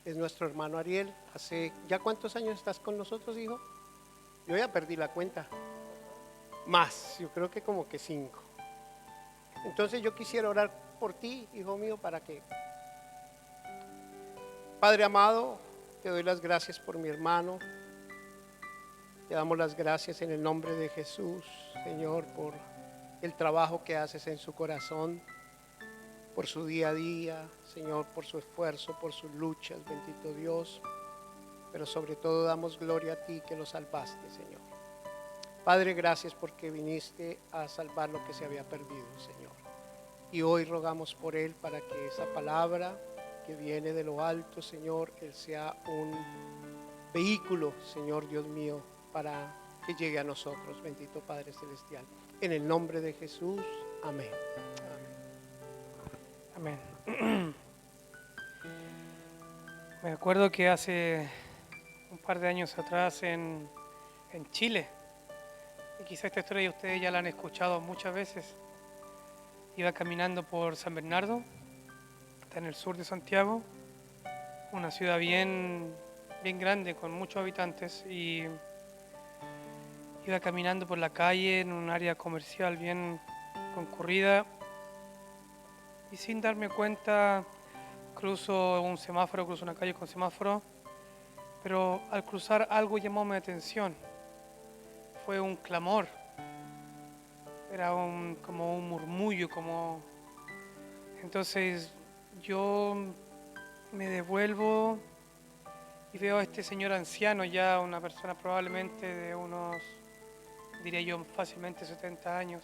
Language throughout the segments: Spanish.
es nuestro hermano Ariel. ¿Ya cuántos años estás con nosotros, hijo? Yo ya perdí la cuenta. Más, yo creo que como que 5. Entonces yo quisiera orar por ti, hijo mío, para que, Padre amado, te doy las gracias por mi hermano. Te damos las gracias en el nombre de Jesús, Señor, por el trabajo que haces en su corazón, por su día a día, Señor, por su esfuerzo, por sus luchas, bendito Dios. Pero sobre todo damos gloria a ti que lo salvaste, Señor. Padre, gracias porque viniste a salvar lo que se había perdido, Señor. Y hoy rogamos por él para que esa palabra que viene de lo alto, Señor, él sea un vehículo, Señor Dios mío, para que llegue a nosotros, bendito Padre Celestial. En el nombre de Jesús, amén. Amén. Me acuerdo que hace un par de años atrás en Chile, y quizá esta historia ustedes ya la han escuchado muchas veces, iba caminando por San Bernardo, está en el sur de Santiago, una ciudad bien grande con muchos habitantes, y iba caminando por la calle en un área comercial bien concurrida y sin darme cuenta cruzo un semáforo, cruzo una calle con semáforo, pero al cruzar algo llamó mi atención. Fue un clamor, era como un murmullo, Entonces yo me devuelvo y veo a este señor anciano, ya una persona probablemente de unos, diría yo, fácilmente 70 años,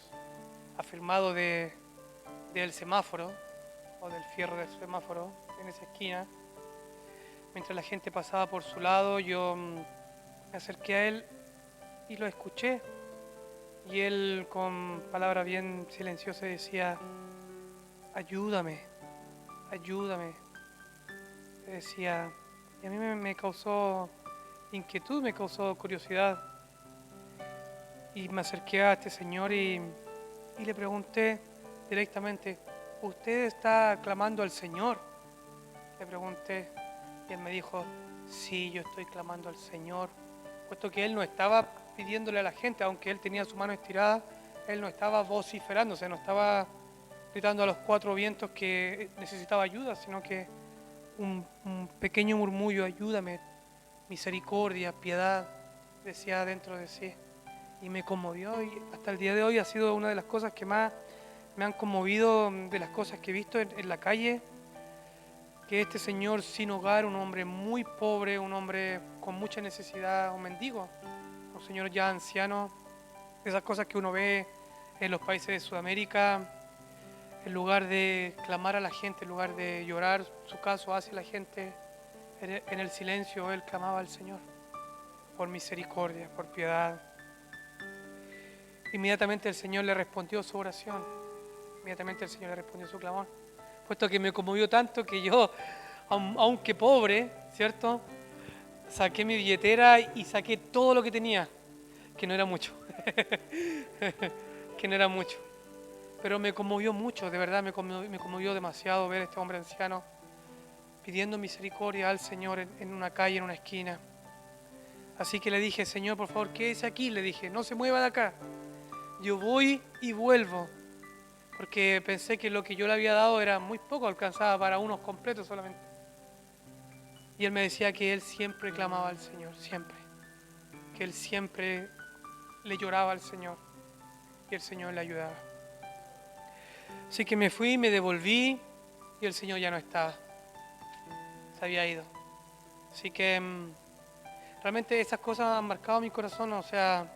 afirmado del semáforo o del fierro del semáforo en esa esquina. Mientras la gente pasaba por su lado, yo me acerqué a él y lo escuché. Y él con palabras bien silenciosas decía, ayúdame, ayúdame. Decía, y a mí me causó inquietud, me causó curiosidad. Y me acerqué a este señor y le pregunté directamente, ¿usted está clamando al Señor? Le pregunté y él me dijo, sí, yo estoy clamando al Señor, puesto que él no estaba pidiéndole a la gente, aunque él tenía su mano estirada, él no estaba vociferándose, no estaba gritando a los cuatro vientos que necesitaba ayuda, sino que un pequeño murmullo, ayúdame, misericordia, piedad, decía dentro de sí. Y me conmovió y hasta el día de hoy ha sido una de las cosas que más me han conmovido de las cosas que he visto en la calle, que este señor sin hogar, un hombre muy pobre, un hombre con mucha necesidad, un mendigo, un señor ya anciano, de esas cosas que uno ve en los países de Sudamérica, en lugar de clamar a la gente, en lugar de llorar su caso hacia la gente, en el silencio él clamaba al Señor por misericordia, por piedad. Inmediatamente el Señor le respondió su oración, inmediatamente el Señor le respondió su clamor, puesto que me conmovió tanto que yo, aunque pobre, ¿cierto?, saqué mi billetera y saqué todo lo que tenía, que no era mucho, que no era mucho, pero me conmovió mucho, de verdad me conmovió demasiado ver a este hombre anciano pidiendo misericordia al Señor en una calle, en una esquina. Así que le dije, Señor, por favor, quédese aquí, le dije, no se mueva de acá, yo voy y vuelvo, porque pensé que lo que yo le había dado era muy poco, alcanzaba para unos completos solamente. Y él me decía que él siempre clamaba al Señor, siempre, que él siempre le lloraba al Señor y el Señor le ayudaba. Así que me fui, me devolví y el Señor ya no estaba, se había ido. Así que realmente esas cosas han marcado mi corazón, o sea,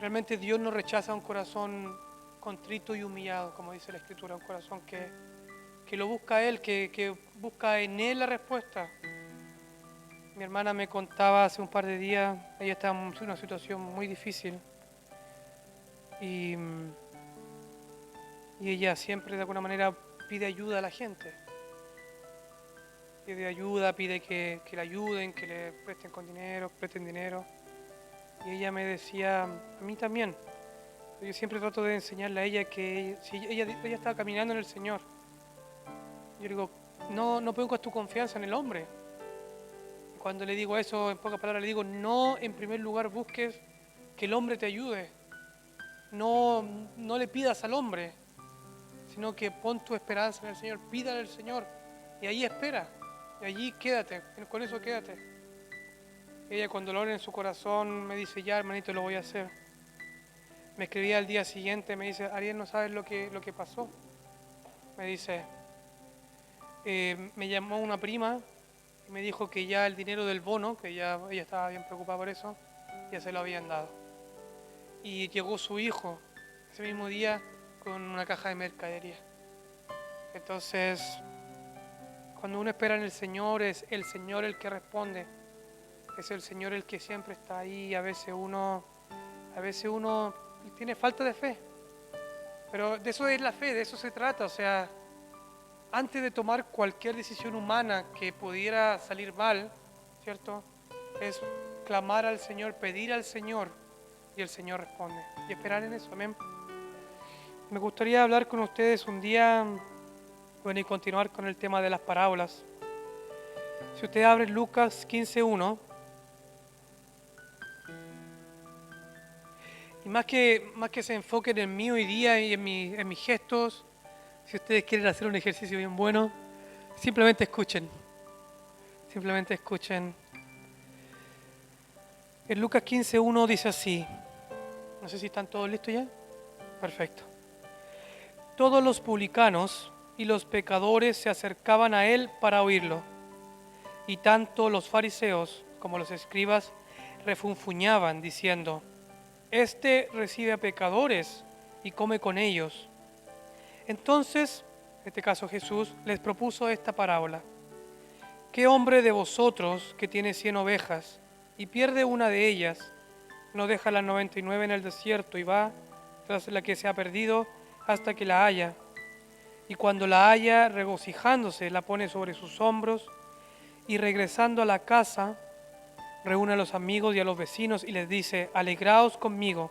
realmente Dios no rechaza un corazón contrito y humillado, como dice la Escritura, un corazón que lo busca a Él, que busca en Él la respuesta. Mi hermana me contaba hace un par de días, ella estaba en una situación muy difícil y ella siempre de alguna manera pide ayuda a la gente. Pide ayuda, pide que le ayuden, que le presten dinero. Y ella me decía, a mí también, yo siempre trato de enseñarle a ella que si ella estaba caminando en el Señor, yo le digo, no pongas tu confianza en el hombre. Cuando le digo eso, en pocas palabras, le digo, no en primer lugar busques que el hombre te ayude. No le pidas al hombre, sino que pon tu esperanza en el Señor, pídale al Señor y ahí espera, y allí quédate, con eso quédate. Ella con dolor en su corazón me dice, ya hermanito, lo voy a hacer. Me escribía al día siguiente, me dice, Ariel, ¿no sabes lo que pasó? Me dice, me llamó una prima y me dijo que ya el dinero del bono, que ya ella estaba bien preocupada por eso, ya se lo habían dado. Y llegó su hijo ese mismo día con una caja de mercadería. Entonces, cuando uno espera en el Señor, es el Señor el que responde, es el Señor el que siempre está ahí. A veces uno tiene falta de fe, pero de eso es la fe, de eso se trata. O sea, antes de tomar cualquier decisión humana que pudiera salir mal, ¿cierto? Es clamar al Señor, pedir al Señor, y el Señor responde. Y esperar en eso, amén. Me gustaría hablar con ustedes un día, bueno, y continuar con el tema de las parábolas. Si usted abre Lucas 15:1, y más que se enfoquen en mí hoy día y en mis gestos, si ustedes quieren hacer un ejercicio bien bueno, simplemente escuchen. Simplemente escuchen. En Lucas 15:1 dice así. No sé si están todos listos ya. Perfecto. Todos los publicanos y los pecadores se acercaban a él para oírlo, y tanto los fariseos como los escribas refunfuñaban diciendo: Este recibe a pecadores y come con ellos. Entonces, en este caso Jesús, les propuso esta parábola. ¿Qué hombre de vosotros que tiene 100 ovejas y pierde una de ellas, no deja las 99 en el desierto y va tras la que se ha perdido hasta que la haya? Y cuando la haya, regocijándose, la pone sobre sus hombros y regresando a la casa, reúne a los amigos y a los vecinos y les dice: Alegraos conmigo,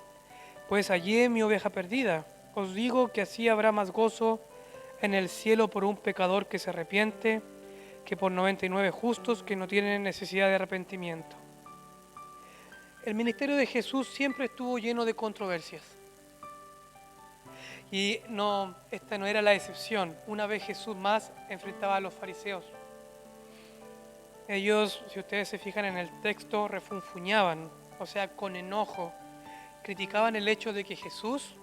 pues hallé mi oveja perdida. Os digo que así habrá más gozo en el cielo por un pecador que se arrepiente que por 99 justos que no tienen necesidad de arrepentimiento. El ministerio de Jesús siempre estuvo lleno de controversias. Y esta no era la excepción. Una vez Jesús más enfrentaba a los fariseos. Ellos, si ustedes se fijan en el texto, refunfuñaban, o sea, con enojo, criticaban el hecho de que Jesús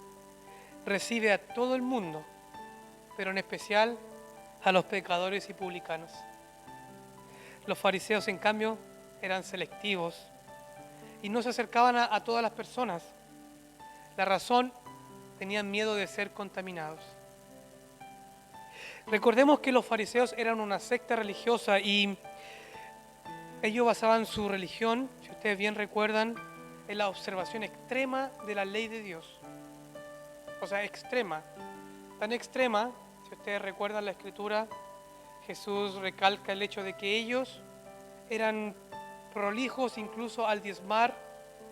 recibe a todo el mundo, pero en especial a los pecadores y publicanos. Los fariseos, en cambio, eran selectivos y no se acercaban a todas las personas. La razón, tenían miedo de ser contaminados. Recordemos que los fariseos eran una secta religiosa y ellos basaban su religión, si ustedes bien recuerdan, en la observación extrema de la ley de Dios. O sea, extrema. Tan extrema, si ustedes recuerdan la Escritura, Jesús recalca el hecho de que ellos eran prolijos incluso al diezmar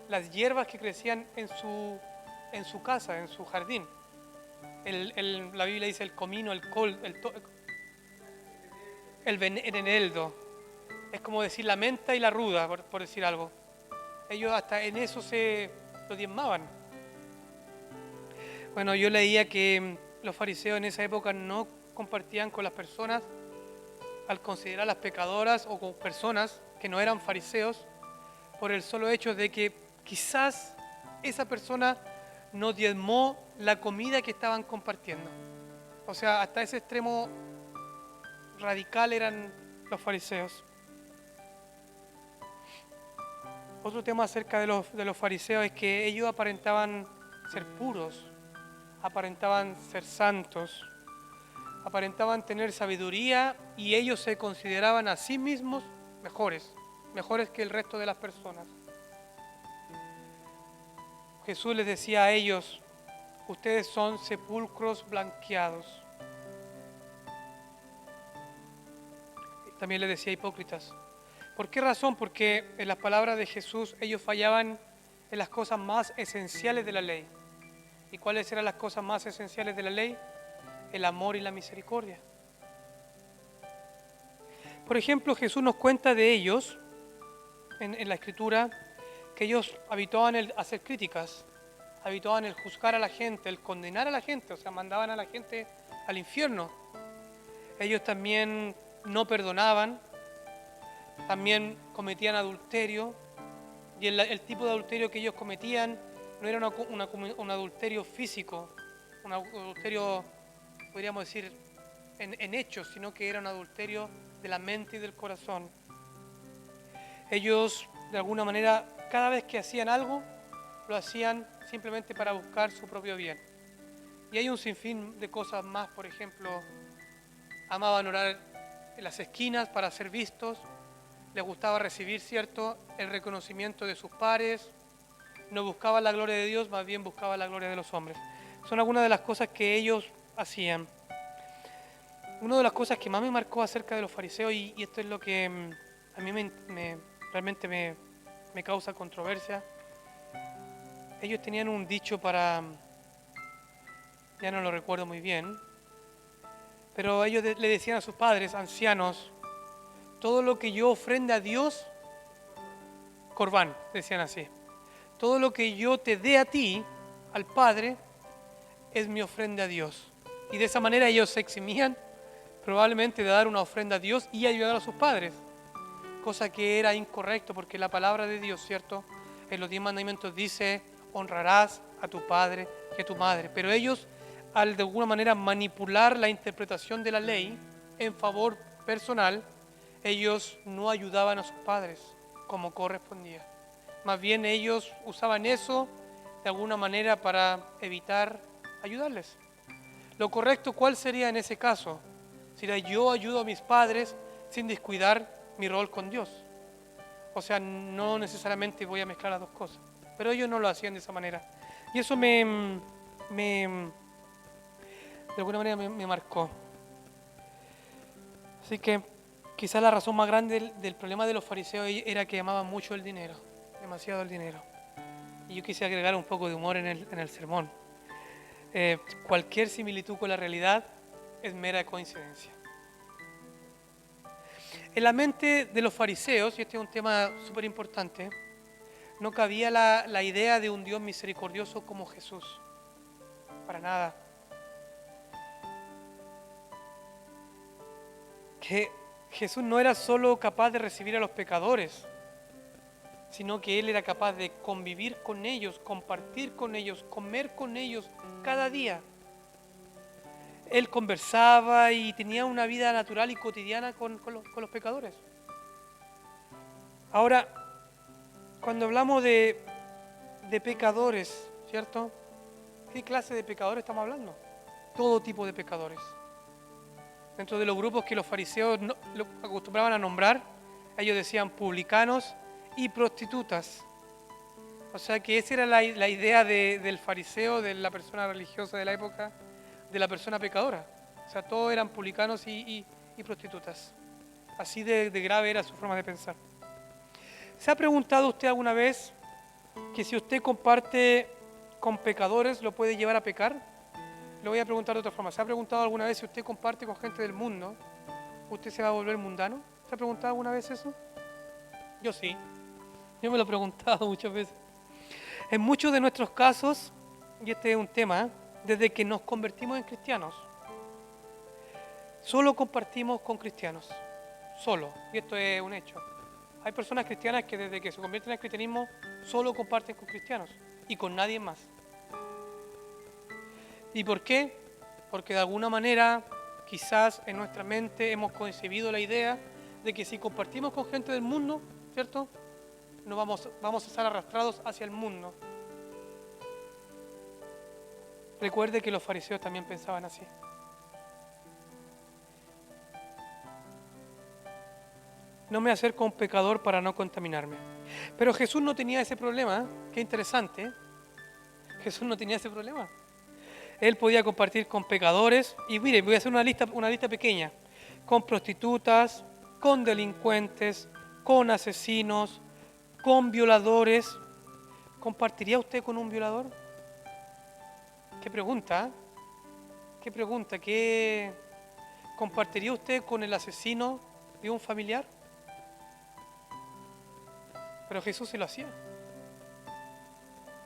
las hierbas que crecían en su casa, en su jardín. La Biblia dice el comino, el col, el eneldo. Es como decir la menta y la ruda, por decir algo. Ellos hasta en eso se lo diezmaban. Bueno, yo leía que los fariseos en esa época no compartían con las personas al considerarlas pecadoras o con personas que no eran fariseos por el solo hecho de que quizás esa persona no diezmó la comida que estaban compartiendo. O sea, hasta ese extremo radical eran los fariseos. Otro tema acerca de los fariseos es que ellos aparentaban ser puros, aparentaban ser santos, aparentaban tener sabiduría y ellos se consideraban a sí mismos mejores que el resto de las personas. Jesús les decía a ellos: ustedes son sepulcros blanqueados. También les decía hipócritas. ¿Por qué razón? Porque en las palabras de Jesús ellos fallaban en las cosas más esenciales de la ley. ¿Y cuáles eran las cosas más esenciales de la ley? El amor y la misericordia. Por ejemplo, Jesús nos cuenta de ellos en la Escritura, que ellos habituaban el hacer críticas, habituaban el juzgar a la gente, el condenar a la gente, o sea, mandaban a la gente al infierno. Ellos también no perdonaban, también cometían adulterio, y el tipo de adulterio que ellos cometían no era un adulterio físico, un adulterio, podríamos decir, en hechos, sino que era un adulterio de la mente y del corazón. Ellos, de alguna manera, cada vez que hacían algo, lo hacían simplemente para buscar su propio bien. Y hay un sinfín de cosas más. Por ejemplo, amaban orar en las esquinas para ser vistos, les gustaba recibir, ¿cierto?, el reconocimiento de sus pares, no buscaban la gloria de Dios, más bien buscaban la gloria de los hombres. Son algunas de las cosas que ellos hacían. Una de las cosas que más me marcó acerca de los fariseos, y esto es lo que a mí realmente me causa controversia, ellos tenían un dicho para, ya no lo recuerdo muy bien, pero ellos le decían a sus padres ancianos: todo lo que yo ofrende a Dios, corbán, decían así, todo lo que yo te dé a ti, al Padre, es mi ofrenda a Dios. Y de esa manera ellos se eximían probablemente de dar una ofrenda a Dios y ayudar a sus padres, cosa que era incorrecto, porque la palabra de Dios, ¿cierto?, en los 10 mandamientos dice: honrarás a tu padre y a tu madre. Pero ellos, al de alguna manera manipular la interpretación de la ley en favor personal, ellos no ayudaban a sus padres como correspondía. Más bien ellos usaban eso de alguna manera para evitar ayudarles. Lo correcto, ¿cuál sería en ese caso? Sería: yo ayudo a mis padres sin descuidar mi rol con Dios. O sea, no necesariamente voy a mezclar las dos cosas, pero ellos no lo hacían de esa manera. Y eso de alguna manera me marcó. Así que quizás la razón más grande del problema de los fariseos era que amaban mucho el dinero, demasiado el dinero. Y yo quise agregar un poco de humor en el sermón. Cualquier similitud con la realidad es mera coincidencia. En la mente de los fariseos, y este es un tema súper importante, no cabía la idea de un Dios misericordioso como Jesús. Para nada. Que Jesús no era solo capaz de recibir a los pecadores, sino que Él era capaz de convivir con ellos, compartir con ellos, comer con ellos cada día. Él conversaba y tenía una vida natural y cotidiana con los pecadores. Ahora, cuando hablamos de pecadores, ¿cierto?, ¿qué clase de pecadores estamos hablando? Todo tipo de pecadores. Dentro de los grupos que los fariseos lo acostumbraban a nombrar, ellos decían publicanos y prostitutas. O sea que esa era la idea del fariseo, de la persona religiosa de la época, de la persona pecadora. O sea, todos eran publicanos y prostitutas. Así de grave era su forma de pensar. ¿Se ha preguntado usted alguna vez que si usted comparte con pecadores lo puede llevar a pecar? Lo voy a preguntar de otra forma. ¿Se ha preguntado alguna vez si usted comparte con gente del mundo, usted se va a volver mundano? ¿Se ha preguntado alguna vez eso? Yo sí. Yo me lo he preguntado muchas veces. En muchos de nuestros casos, y este es un tema, desde que nos convertimos en cristianos, solo compartimos con cristianos. Solo. Y esto es un hecho. Hay personas cristianas que desde que se convierten al cristianismo solo comparten con cristianos y con nadie más. ¿Y por qué? Porque de alguna manera quizás en nuestra mente hemos concebido la idea de que si compartimos con gente del mundo, ¿cierto?, nos vamos a ser arrastrados hacia el mundo. Recuerde que los fariseos también pensaban así. No me acerco a un pecador para no contaminarme. Pero Jesús no tenía ese problema. Qué interesante. Jesús no tenía ese problema. Él podía compartir con pecadores. Y mire, voy a hacer una lista pequeña. Con prostitutas, con delincuentes, con asesinos, con violadores. ¿Compartiría usted con un violador? ¿Qué pregunta? ¿Qué pregunta? ¿Qué compartiría usted con el asesino de un familiar. Pero Jesús sí lo hacía.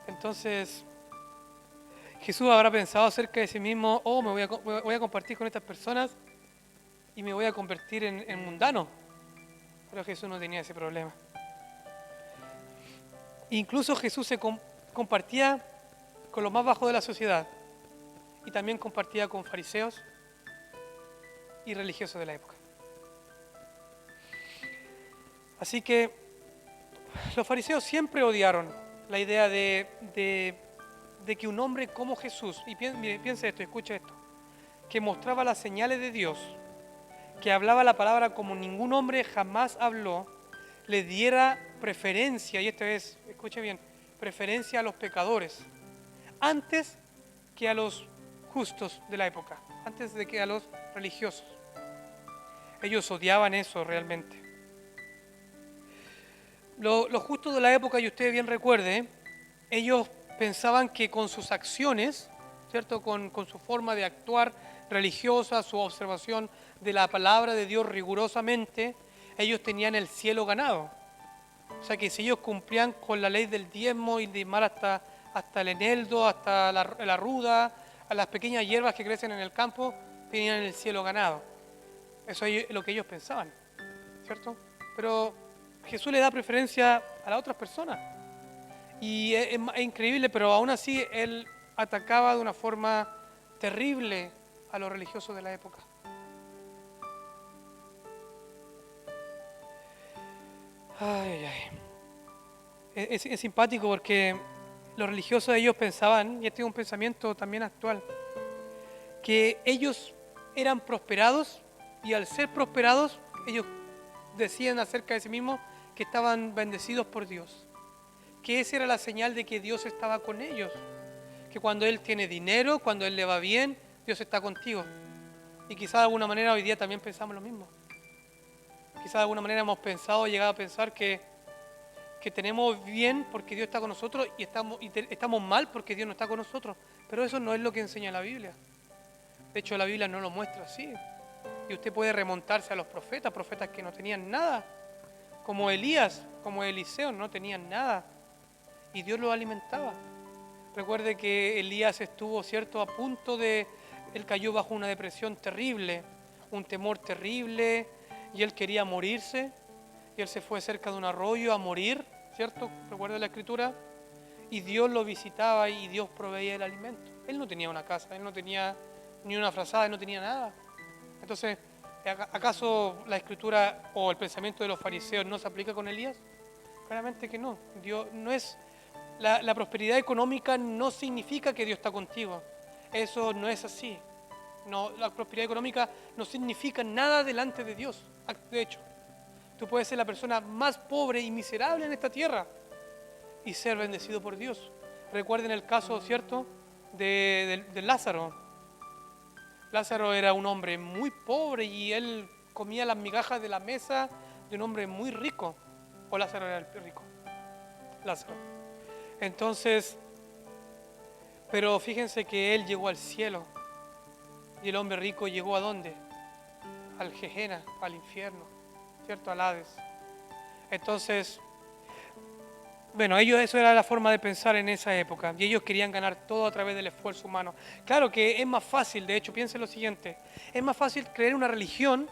Entonces, Jesús habrá pensado acerca de sí mismo, oh, voy a compartir con estas personas y me voy a convertir en mundano. Pero Jesús no tenía ese problema. Incluso Jesús se compartía con los más bajos de la sociedad y también compartía con fariseos y religiosos de la época. Así que los fariseos siempre odiaron la idea de que un hombre como Jesús, y piense esto, escuche esto, que mostraba las señales de Dios, que hablaba la palabra como ningún hombre jamás habló, le diera preferencia, y esto es, escuche bien, preferencia a los pecadores, antes que a los justos de la época, antes de que a los religiosos. Ellos odiaban eso realmente. Los justos de la época, y usted bien recuerde, ellos pensaban que con sus acciones, ¿cierto? Con su forma de actuar religiosa, su observación de la palabra de Dios rigurosamente, ellos tenían el cielo ganado. O sea que si ellos cumplían con la ley del diezmo y diezmar hasta el eneldo, hasta la ruda, a las pequeñas hierbas que crecen en el campo, tenían el cielo ganado. Eso es lo que ellos pensaban, ¿cierto? Pero Jesús le da preferencia a las otras personas. Y es increíble, pero aún así Él atacaba de una forma terrible a los religiosos de la época. Ay, ay. Es simpático porque los religiosos de ellos pensaban, y este es un pensamiento también actual, que ellos eran prosperados y al ser prosperados ellos decían acerca de sí mismos que estaban bendecidos por Dios, que esa era la señal de que Dios estaba con ellos, que cuando Él tiene dinero, cuando Él le va bien, Dios está contigo. Y quizás de alguna manera hoy día también pensamos lo mismo. Quizás de alguna manera hemos pensado, llegado a pensar que tenemos bien porque Dios está con nosotros y estamos mal porque Dios no está con nosotros. Pero eso no es lo que enseña la Biblia. De hecho, la Biblia no lo muestra así. Y usted puede remontarse a los profetas que no tenían nada, como Elías, como Eliseo, no tenían nada. Y Dios los alimentaba. Recuerde que Elías estuvo, ¿cierto?, a punto de... Él cayó bajo una depresión terrible, un temor terrible, y él quería morirse. Y él se fue cerca de un arroyo a morir, ¿cierto? Recuerda la Escritura. Y Dios lo visitaba y Dios proveía el alimento. Él no tenía una casa, él no tenía ni una frazada, él no tenía nada. Entonces, ¿acaso la Escritura o el pensamiento de los fariseos no se aplica con Elías? Claramente que no. Dios no es... La prosperidad económica no significa que Dios está contigo. Eso no es así. No, la prosperidad económica no significa nada delante de Dios. De hecho, tú puedes ser la persona más pobre y miserable en esta tierra y ser bendecido por Dios. Recuerden el caso, ¿cierto?, de Lázaro. Lázaro era un hombre muy pobre y él comía las migajas de la mesa de un hombre muy rico. O Lázaro era el rico. Lázaro. Entonces, pero fíjense que él llegó al cielo y el hombre rico llegó ¿a dónde? Al Gehenna, al infierno, ¿cierto? Al Hades. Entonces, bueno, eso era la forma de pensar en esa época y ellos querían ganar todo a través del esfuerzo humano. Claro que es más fácil, de hecho, piensen lo siguiente, es más fácil creer una religión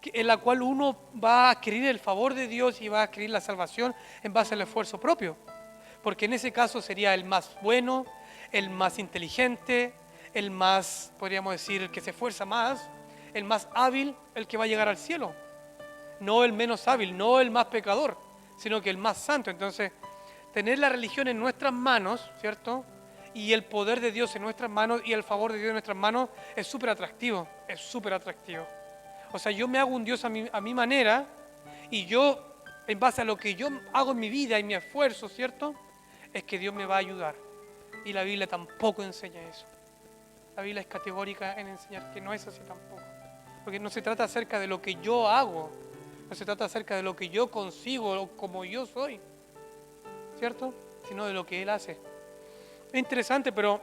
en la cual uno va a adquirir el favor de Dios y va a adquirir la salvación en base al esfuerzo propio. Porque en ese caso sería el más bueno, el más inteligente, el más, podríamos decir, el que se esfuerza más, el más hábil, el que va a llegar al cielo. No el menos hábil, no el más pecador, sino que el más santo. Entonces, tener la religión en nuestras manos, ¿cierto? Y el poder de Dios en nuestras manos y el favor de Dios en nuestras manos es súper atractivo, es súper atractivo. O sea, yo me hago un Dios a mi manera y yo, en base a lo que yo hago en mi vida y mi esfuerzo, ¿cierto?, es que Dios me va a ayudar. Y la Biblia tampoco enseña eso. La Biblia es categórica en enseñar que no es así tampoco. Porque no se trata acerca de lo que yo hago, no se trata acerca de lo que yo consigo o como yo soy, ¿cierto?, sino de lo que Él hace. Es interesante, pero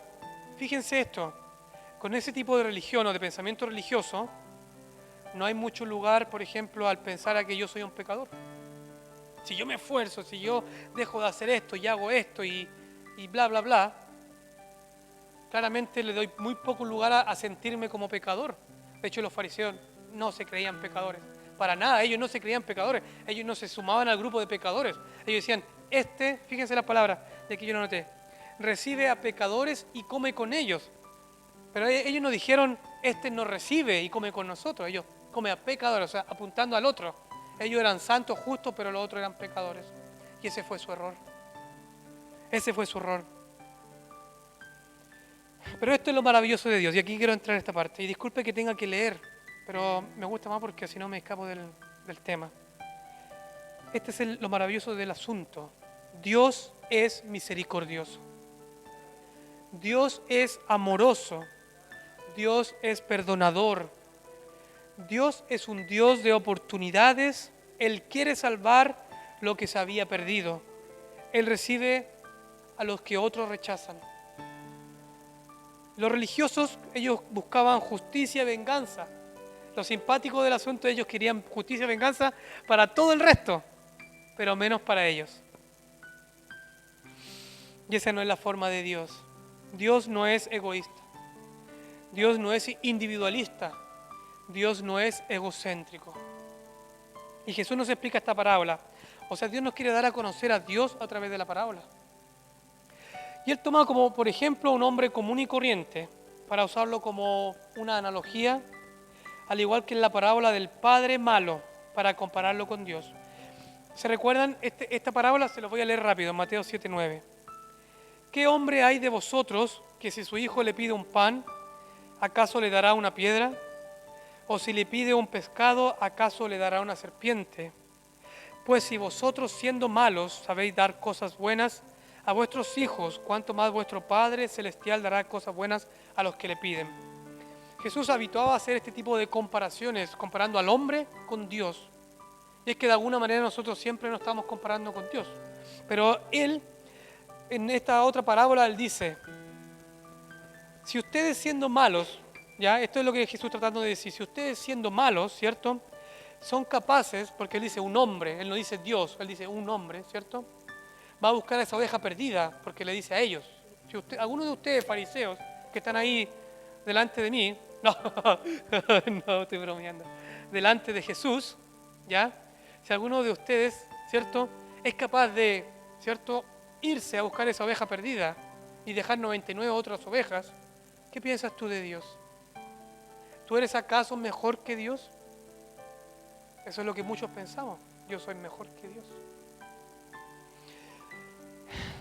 fíjense esto, con ese tipo de religión o de pensamiento religioso, no hay mucho lugar, por ejemplo, al pensar a que yo soy un pecador. Si yo me esfuerzo, si yo dejo de hacer esto y hago esto y bla, bla, bla, claramente le doy muy poco lugar a sentirme como pecador. De hecho, los fariseos no se creían pecadores. Para nada, ellos no se creían pecadores. Ellos no se sumaban al grupo de pecadores. Ellos decían, fíjense la palabra de que yo no noté, recibe a pecadores y come con ellos. Pero ellos no dijeron, no recibe y come con nosotros. Ellos come a pecadores, o sea, apuntando al otro. Ellos eran santos, justos, pero los otros eran pecadores. Y ese fue su error. Ese fue su error. Pero esto es lo maravilloso de Dios. Y aquí quiero entrar en esta parte. Y disculpe que tenga que leer, pero me gusta más porque si no me escapo del tema. Este es lo maravilloso del asunto. Dios es misericordioso. Dios es amoroso. Dios es perdonador. Dios es un Dios de oportunidades. Él quiere salvar lo que se había perdido. Él recibe a los que otros rechazan. Los religiosos, ellos buscaban justicia y venganza. Los simpáticos del asunto, ellos querían justicia y venganza para todo el resto, pero menos para ellos. Y esa no es la forma de Dios. Dios no es egoísta. Dios no es individualista. Dios no es egocéntrico. Y Jesús nos explica esta parábola. O sea, Dios nos quiere dar a conocer a Dios a través de la parábola. Y él toma como, por ejemplo, un hombre común y corriente, para usarlo como una analogía, al igual que en la parábola del padre malo, para compararlo con Dios. ¿Se recuerdan? Esta parábola se los voy a leer rápido, en Mateo 7:9. ¿Qué hombre hay de vosotros que si su hijo le pide un pan, acaso le dará una piedra? ¿O si le pide un pescado, acaso le dará una serpiente? Pues si vosotros siendo malos sabéis dar cosas buenas a vuestros hijos, cuánto más vuestro Padre Celestial dará cosas buenas a los que le piden. Jesús habituaba a hacer este tipo de comparaciones, comparando al hombre con Dios. Y es que de alguna manera nosotros siempre nos estamos comparando con Dios. Pero Él, en esta otra parábola, Él dice, si ustedes siendo malos, ya, esto es lo que Jesús tratando de decir, si ustedes siendo malos, ¿cierto?, son capaces, porque Él dice un hombre, Él no dice Dios, Él dice un hombre, ¿cierto?, va a buscar a esa oveja perdida, porque le dice a ellos, si algunos de ustedes fariseos que están ahí delante de mí, no estoy bromeando, delante de Jesús, ¿ya?, si alguno de ustedes, ¿cierto?, es capaz de, ¿cierto?, irse a buscar esa oveja perdida y dejar 99 otras ovejas, ¿qué piensas tú de Dios? ¿Tú eres acaso mejor que Dios? Eso es lo que muchos pensamos. Yo soy mejor que Dios.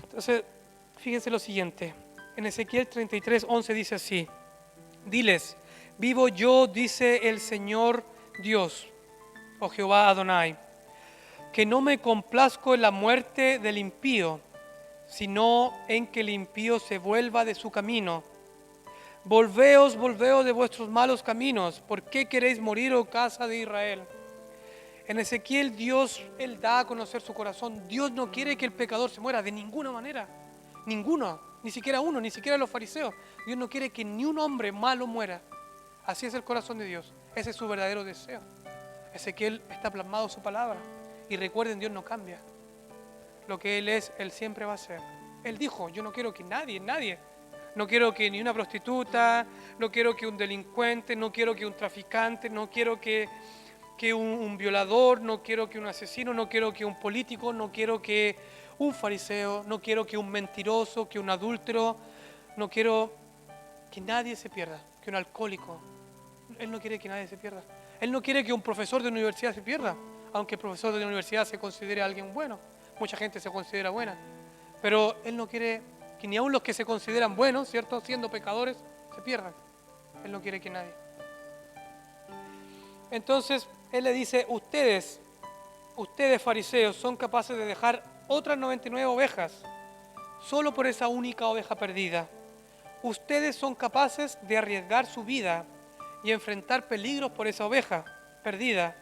Entonces, fíjense lo siguiente. En Ezequiel 33:11 dice así. Diles, vivo yo, dice el Señor Dios, o Jehová Adonai, que no me complazco en la muerte del impío, sino en que el impío se vuelva de su camino. Volveos de vuestros malos caminos. ¿Por qué queréis morir, oh casa de Israel? En Ezequiel Dios, Él da a conocer su corazón. Dios no quiere que el pecador se muera de ninguna manera. Ninguno, ni siquiera uno, ni siquiera los fariseos. Dios no quiere que ni un hombre malo muera. Así es el corazón de Dios. Ese es su verdadero deseo. Ezequiel está plasmado su palabra. Y recuerden, Dios no cambia. Lo que Él es, Él siempre va a ser. Él dijo, yo no quiero que nadie, no quiero que ni una prostituta, no quiero que un delincuente, no quiero que un traficante, no quiero que un violador, no quiero que un asesino, no quiero que un político, no quiero que un fariseo, no quiero que un mentiroso, que un adúltero, no quiero que nadie se pierda, que un alcohólico. Él no quiere que nadie se pierda. Él no quiere que un profesor de universidad se pierda, aunque el profesor de la universidad se considere alguien bueno. Mucha gente se considera buena, pero Él no quiere que ni aun los que se consideran buenos, ¿cierto?, siendo pecadores, se pierdan. Él no quiere que nadie. Entonces, Él le dice, ustedes fariseos, son capaces de dejar otras 99 ovejas solo por esa única oveja perdida. Ustedes son capaces de arriesgar su vida y enfrentar peligros por esa oveja perdida.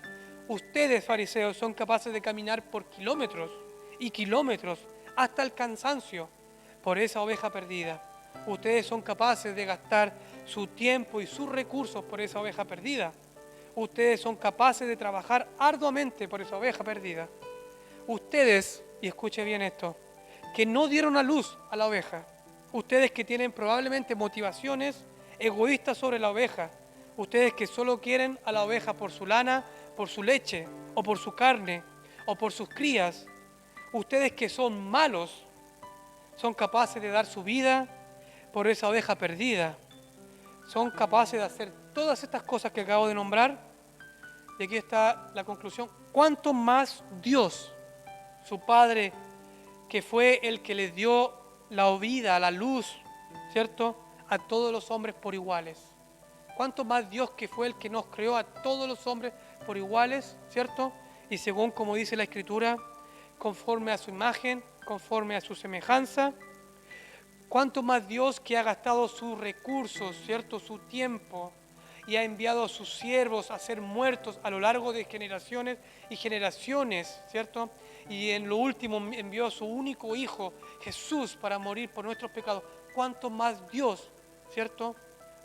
Ustedes, fariseos, son capaces de caminar por kilómetros y kilómetros hasta el cansancio por esa oveja perdida. Ustedes son capaces de gastar su tiempo y sus recursos por esa oveja perdida. Ustedes son capaces de trabajar arduamente por esa oveja perdida. Ustedes, y escuche bien esto, que no dieron a luz a la oveja. Ustedes que tienen probablemente motivaciones egoístas sobre la oveja. Ustedes que solo quieren a la oveja por su lana, por su leche, o por su carne, o por sus crías. Ustedes que son malos, son capaces de dar su vida por esa oveja perdida. Son capaces de hacer todas estas cosas que acabo de nombrar. Y aquí está la conclusión. ¿Cuánto más Dios, su Padre, que fue el que les dio la vida, la luz, ¿cierto?, a todos los hombres por iguales? ¿Cuánto más Dios, que fue el que nos creó a todos los hombres por iguales, ¿cierto? Y según como dice la Escritura, conforme a su imagen, conforme a su semejanza. ¿Cuánto más Dios, que ha gastado sus recursos, ¿cierto?, su tiempo, y ha enviado a sus siervos a ser muertos a lo largo de generaciones y generaciones, ¿cierto? Y en lo último envió a su único Hijo, Jesús, para morir por nuestros pecados. ¿Cuánto más Dios, ¿cierto?,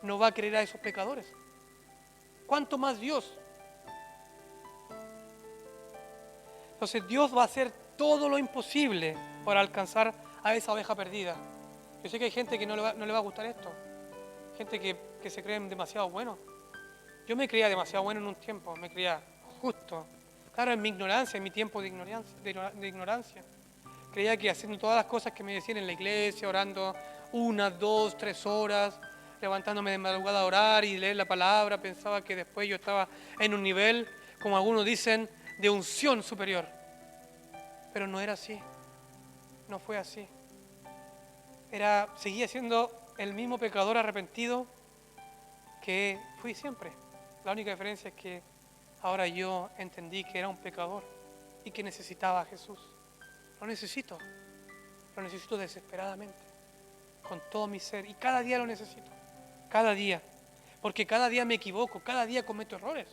no va a querer a esos pecadores? ¿Cuánto más Dios? Entonces Dios va a hacer todo lo imposible para alcanzar a esa oveja perdida. Yo sé que hay gente que no le va a gustar esto. Gente que se creen demasiado buenos. Yo me creía demasiado bueno en un tiempo, me creía justo. Claro, en mi ignorancia, en mi tiempo de ignorancia. Creía que haciendo todas las cosas que me decían en la iglesia, orando 1, 2, 3 horas, levantándome de madrugada a orar y leer la palabra, pensaba que después yo estaba en un nivel, como algunos dicen, de unción superior. Pero no era así, no fue así. Seguía siendo el mismo pecador arrepentido que fui siempre. La única diferencia es que ahora yo entendí que era un pecador y que necesitaba a Jesús. Lo necesito desesperadamente, con todo mi ser, y cada día lo necesito, cada día, porque cada día me equivoco, cada día cometo errores,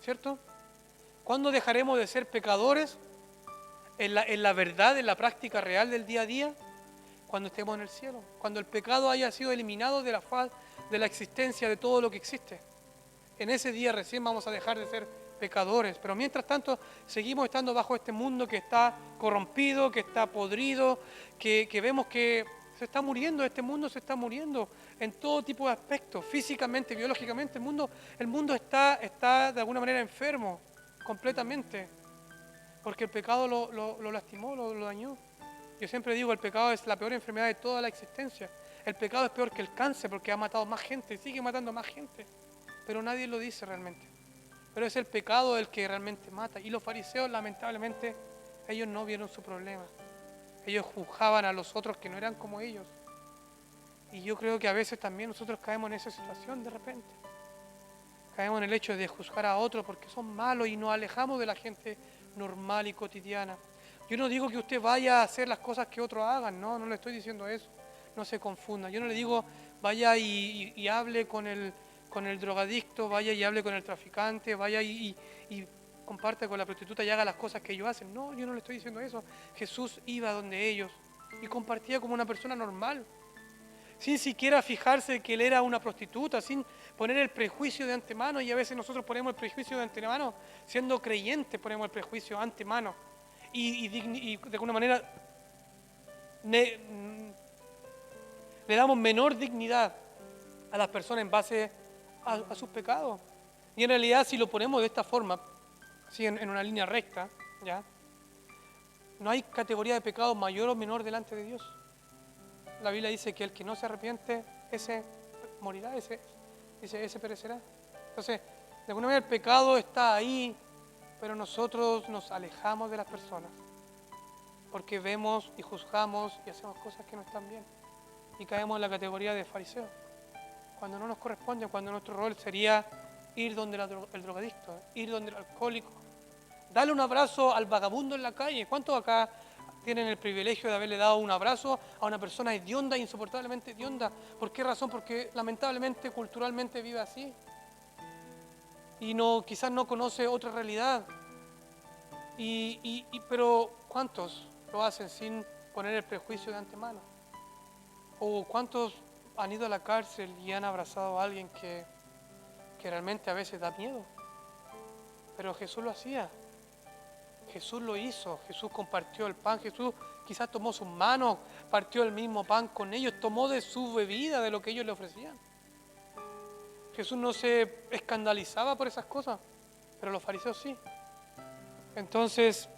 ¿cierto? ¿Cuándo dejaremos de ser pecadores en la verdad, en la práctica real del día a día? Cuando estemos en el cielo, cuando el pecado haya sido eliminado de la faz de la existencia de todo lo que existe. En ese día recién vamos a dejar de ser pecadores, pero mientras tanto seguimos estando bajo este mundo que está corrompido, que está podrido, que vemos que se está muriendo, este mundo se está muriendo en todo tipo de aspectos, físicamente, biológicamente. El mundo está de alguna manera enfermo completamente, porque el pecado lo lastimó, lo dañó. Yo siempre digo, el pecado es la peor enfermedad de toda la existencia. El pecado es peor que el cáncer porque ha matado más gente, sigue matando más gente, pero nadie lo dice realmente. Pero es el pecado el que realmente mata. Y los fariseos, lamentablemente, ellos no vieron su problema. Ellos juzgaban a los otros que no eran como ellos. Y yo creo que a veces también nosotros caemos en esa situación de repente. Caemos en el hecho de juzgar a otros porque son malos y nos alejamos de la gente normal y cotidiana. Yo no digo que usted vaya a hacer las cosas que otros hagan, no le estoy diciendo eso. No se confunda. Yo no le digo vaya y hable con el drogadicto, vaya y hable con el traficante, vaya y comparte con la prostituta y haga las cosas que ellos hacen. No, yo no le estoy diciendo eso. Jesús iba donde ellos y compartía como una persona normal, sin siquiera fijarse que él era una prostituta, sin poner el prejuicio de antemano. Y a veces nosotros ponemos el prejuicio de antemano, siendo creyentes ponemos el prejuicio de antemano. Y de alguna manera le damos menor dignidad a las personas en base a sus pecados. Y en realidad, si lo ponemos de esta forma, así en una línea recta, ¿ya?, no hay categoría de pecado mayor o menor delante de Dios. La Biblia dice que el que no se arrepiente, ese morirá, ese perecerá. Entonces, de alguna manera el pecado está ahí, pero nosotros nos alejamos de las personas porque vemos y juzgamos y hacemos cosas que no están bien y caemos en la categoría de fariseos cuando no nos corresponde, cuando nuestro rol sería ir donde el drogadicto, ir donde el alcohólico, darle un abrazo al vagabundo en la calle. ¿Cuántos acá tienen el privilegio de haberle dado un abrazo a una persona hedionda, insoportablemente hedionda? ¿Por qué razón? Porque lamentablemente, culturalmente vive así y quizás no conoce otra realidad. Pero ¿cuántos lo hacen sin poner el prejuicio de antemano? ¿O cuántos han ido a la cárcel y han abrazado a alguien que realmente a veces da miedo? Pero Jesús lo hacía. Jesús lo hizo, Jesús compartió el pan, Jesús quizás tomó sus manos, partió el mismo pan con ellos, tomó de su bebida, de lo que ellos le ofrecían. Jesús no se escandalizaba por esas cosas, pero los fariseos sí. Entonces,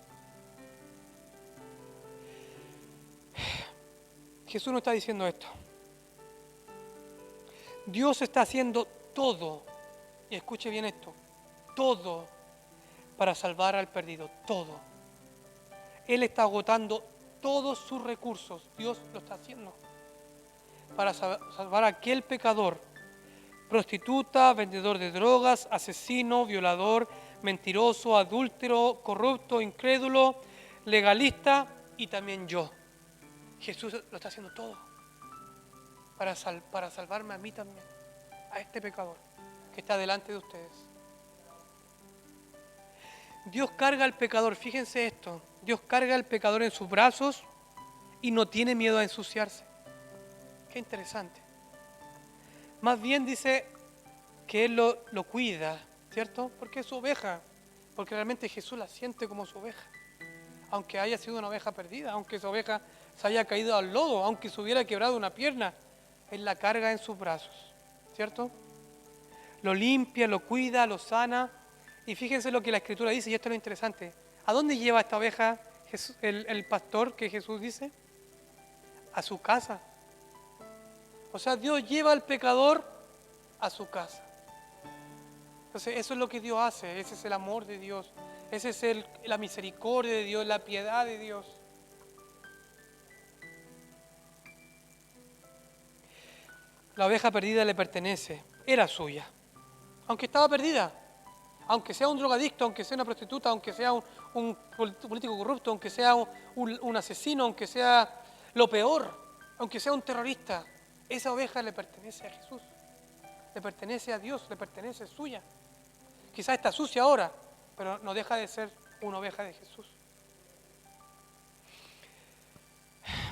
Jesús nos está diciendo esto. Dios está haciendo todo, y escuche bien esto, todo para salvar al perdido, todo. Él está agotando todos sus recursos, Dios lo está haciendo, para salvar a aquel pecador, prostituta, vendedor de drogas, asesino, violador, mentiroso, adúltero, corrupto, incrédulo, legalista y también yo. Jesús lo está haciendo todo para salvarme a mí también, a este pecador que está delante de ustedes. Dios carga al pecador, fíjense esto, Dios carga al pecador en sus brazos y no tiene miedo a ensuciarse. Qué interesante. Más bien dice que Él lo cuida, ¿cierto? Porque es su oveja, porque realmente Jesús la siente como su oveja. Aunque haya sido una oveja perdida, aunque esa oveja se haya caído al lodo, aunque se hubiera quebrado una pierna, Él la carga en sus brazos, ¿cierto? Lo limpia, lo cuida, lo sana. Y fíjense lo que la Escritura dice, y esto es lo interesante. ¿A dónde lleva esta oveja Jesús, el pastor que Jesús dice? A su casa. O sea, Dios lleva al pecador a su casa. Entonces, eso es lo que Dios hace, ese es el amor de Dios, ese es la misericordia de Dios, la piedad de Dios. La oveja perdida le pertenece, era suya, aunque estaba perdida. Aunque sea un drogadicto, aunque sea una prostituta, aunque sea un político corrupto, aunque sea un asesino, aunque sea lo peor, aunque sea un terrorista, esa oveja le pertenece a Jesús, le pertenece a Dios, le pertenece, es suya. Quizás está sucia ahora, pero no deja de ser una oveja de Jesús.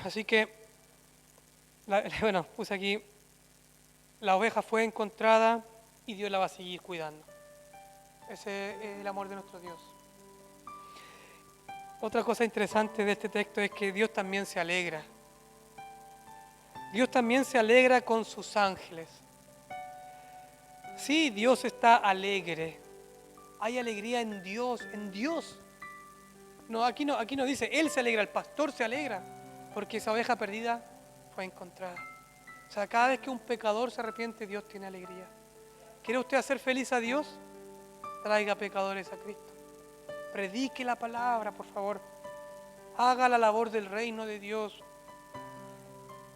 Así que, puse aquí, la oveja fue encontrada y Dios la va a seguir cuidando. Ese es el amor de nuestro Dios. Otra cosa interesante de este texto es que Dios también se alegra. Dios también se alegra con sus ángeles. Sí, Dios está alegre. Hay alegría en Dios, en Dios. No, aquí no dice, Él se alegra, el pastor se alegra, porque esa oveja perdida fue encontrada. O sea, cada vez que un pecador se arrepiente, Dios tiene alegría. ¿Quiere usted hacer feliz a Dios? Traiga pecadores a Cristo. Predique la palabra, por favor. Haga la labor del reino de Dios.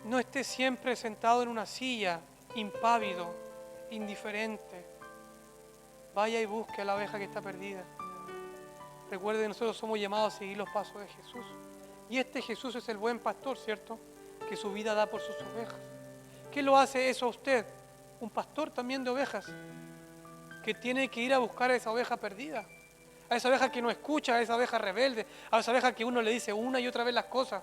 No esté siempre sentado en una silla, impávido, indiferente. Vaya y busque a la oveja que está perdida. Recuerde, nosotros somos llamados a seguir los pasos de Jesús. Y este Jesús es el buen pastor, ¿cierto? Que su vida da por sus ovejas. ¿Qué lo hace eso a usted? Un pastor también de ovejas, que tiene que ir a buscar a esa oveja perdida, a esa oveja que no escucha, a esa oveja rebelde, a esa oveja que uno le dice una y otra vez las cosas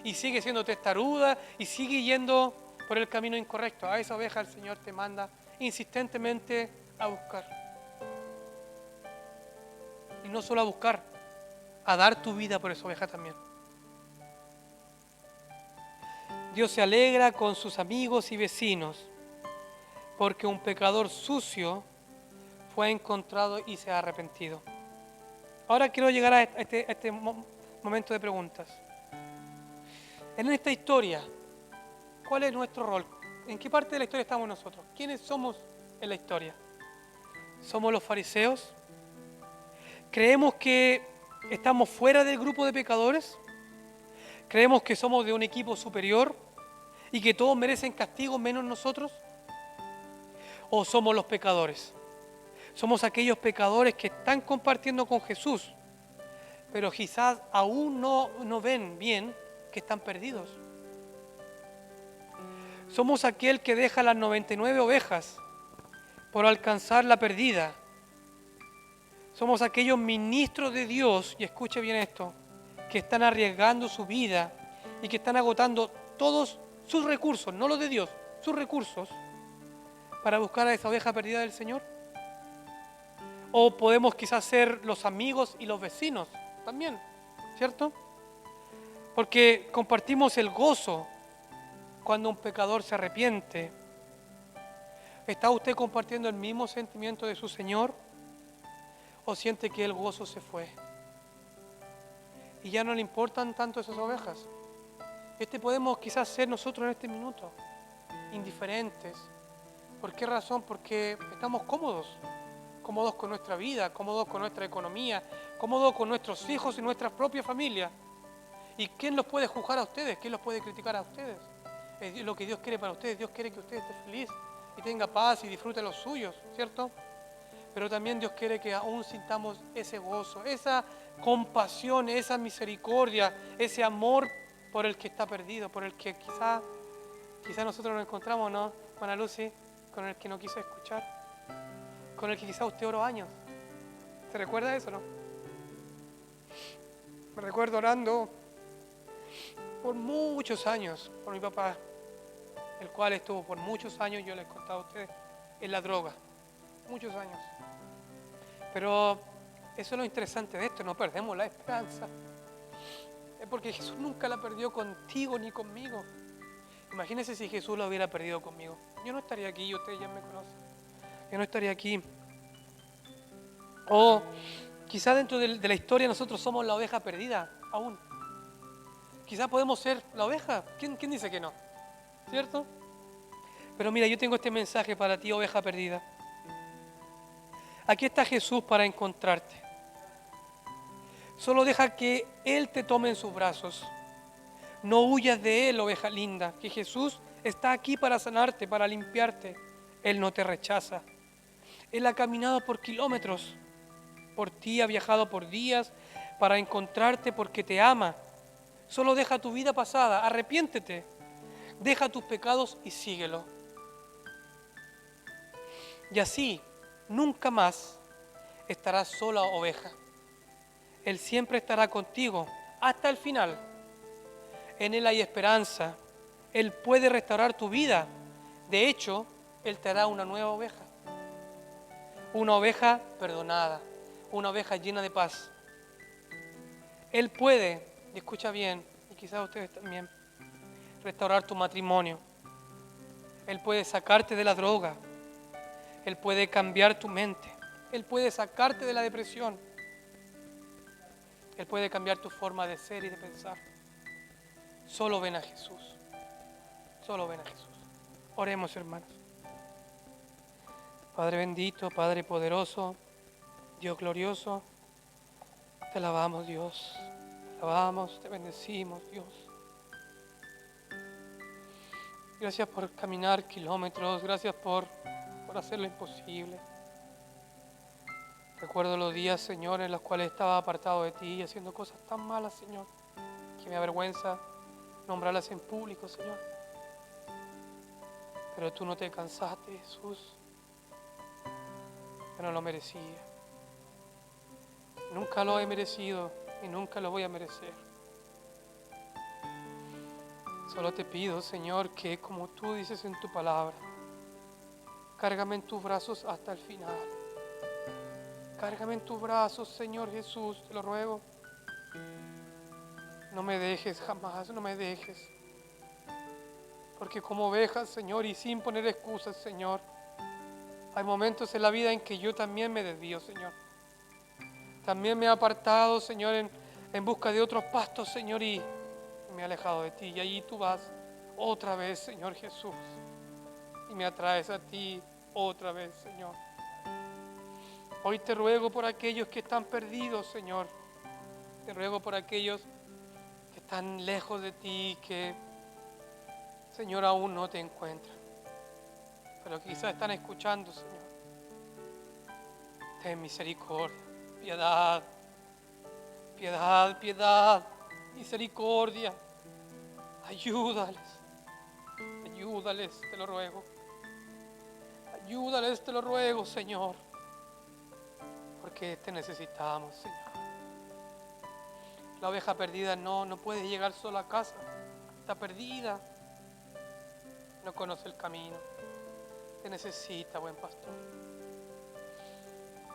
y sigue siendo testaruda y sigue yendo por el camino incorrecto. A esa oveja el Señor te manda insistentemente a buscar. Y no solo a buscar, a dar tu vida por esa oveja también. Dios se alegra con sus amigos y vecinos porque un pecador sucio fue encontrado y se ha arrepentido. Ahora quiero llegar a este momento de preguntas. En esta historia, ¿cuál es nuestro rol? ¿En qué parte de la historia estamos nosotros? ¿Quiénes somos en la historia? ¿Somos los fariseos? ¿Creemos que estamos fuera del grupo de pecadores? ¿Creemos que somos de un equipo superior y que todos merecen castigo menos nosotros? ¿O somos los pecadores? Somos aquellos pecadores que están compartiendo con Jesús, pero quizás aún no ven bien que están perdidos. Somos aquel que deja las 99 ovejas por alcanzar la perdida. Somos aquellos ministros de Dios, y escuche bien esto, que están arriesgando su vida y que están agotando todos sus recursos, no los de Dios, sus recursos, para buscar a esa oveja perdida del Señor. O podemos quizás ser los amigos y los vecinos también, ¿cierto? Porque compartimos el gozo cuando un pecador se arrepiente. ¿Está usted compartiendo el mismo sentimiento de su Señor? ¿O siente que el gozo se fue? Y ya no le importan tanto esas ovejas. Podemos quizás ser nosotros en este minuto, indiferentes. ¿Por qué razón? Porque estamos cómodos con nuestra vida, cómodos con nuestra economía, cómodos con nuestros hijos y nuestra propia familia. ¿Y quién los puede juzgar a ustedes? ¿Quién los puede criticar a ustedes? Es lo que Dios quiere para ustedes. Dios quiere que usted esté feliz y tenga paz y disfrute los suyos, ¿cierto? Pero también Dios quiere que aún sintamos ese gozo, esa compasión, esa misericordia, ese amor por el que está perdido, por el que quizá nosotros nos encontramos, ¿no, Ana Lucy? Con el que no quiso escuchar, con el que quizá usted oró años. ¿Se recuerda eso, no? Me recuerdo orando por muchos años por mi papá, el cual estuvo por muchos años, yo les he contado a ustedes, en la droga, muchos años. Pero eso es lo interesante de esto, no perdemos la esperanza. Es porque Jesús nunca la perdió contigo ni conmigo. Imagínense si Jesús la hubiera perdido conmigo. Yo no estaría aquí, ustedes ya me conocen. Yo no estaría aquí. O quizá dentro de la historia nosotros somos la oveja perdida, aún. Quizá podemos ser la oveja. ¿Quién dice que no? ¿Cierto? Pero mira, yo tengo este mensaje para ti, oveja perdida. Aquí está Jesús para encontrarte. Solo deja que Él te tome en sus brazos. No huyas de Él, oveja linda, que Jesús está aquí para sanarte, para limpiarte. Él no te rechaza. Él ha caminado por kilómetros por ti, ha viajado por días para encontrarte porque te ama. Solo deja tu vida pasada, arrepiéntete, deja tus pecados y síguelo. Y así, nunca más estarás sola, oveja. Él siempre estará contigo hasta el final. En Él hay esperanza. Él puede restaurar tu vida. De hecho, Él te hará una nueva oveja. Una oveja perdonada. Una oveja llena de paz. Él puede, y escucha bien, y quizás ustedes también, restaurar tu matrimonio. Él puede sacarte de la droga. Él puede cambiar tu mente. Él puede sacarte de la depresión. Él puede cambiar tu forma de ser y de pensar. Solo ven a Jesús. Solo ven a Jesús. Oremos, hermanos. Padre bendito, Padre poderoso, Dios glorioso, te alabamos, Dios. Te alabamos, te bendecimos, Dios. Gracias por caminar kilómetros. Gracias por hacer lo imposible. Recuerdo los días, Señor, en los cuales estaba apartado de ti y haciendo cosas tan malas, Señor, que me avergüenza nombrarlas en público, Señor. Pero tú no te cansaste, Jesús. Yo no lo merecía. Nunca lo he merecido y nunca lo voy a merecer. Solo te pido, Señor, que como tú dices en tu palabra, cárgame en tus brazos hasta el final. Cárgame en tus brazos, Señor Jesús, te lo ruego. No me dejes jamás, no me dejes. Porque como ovejas, Señor, y sin poner excusas, Señor, hay momentos en la vida en que yo también me desvío, Señor. También me he apartado, Señor, en busca de otros pastos, Señor, y me he alejado de ti. Y allí tú vas otra vez, Señor Jesús, y me atraes a ti otra vez, Señor. Hoy te ruego por aquellos que están perdidos, Señor. Te ruego por aquellos que están lejos de ti, que, Señor, aún no te encuentran. Pero quizás están escuchando, Señor. Ten misericordia, piedad, piedad, piedad, misericordia. Ayúdales, ayúdales, te lo ruego. Ayúdales, te lo ruego, Señor. Porque te necesitamos, Señor. La oveja perdida no puede llegar sola a casa. Está perdida. No conoce el camino. Te necesita, buen pastor.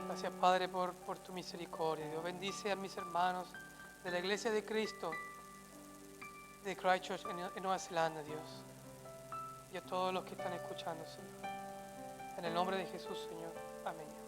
Gracias, Padre, por tu misericordia. Dios bendice a mis hermanos de la Iglesia de Cristo de Christchurch en Nueva Zelanda, Dios. Y a todos los que están escuchando, Señor. En el nombre de Jesús, Señor. Amén.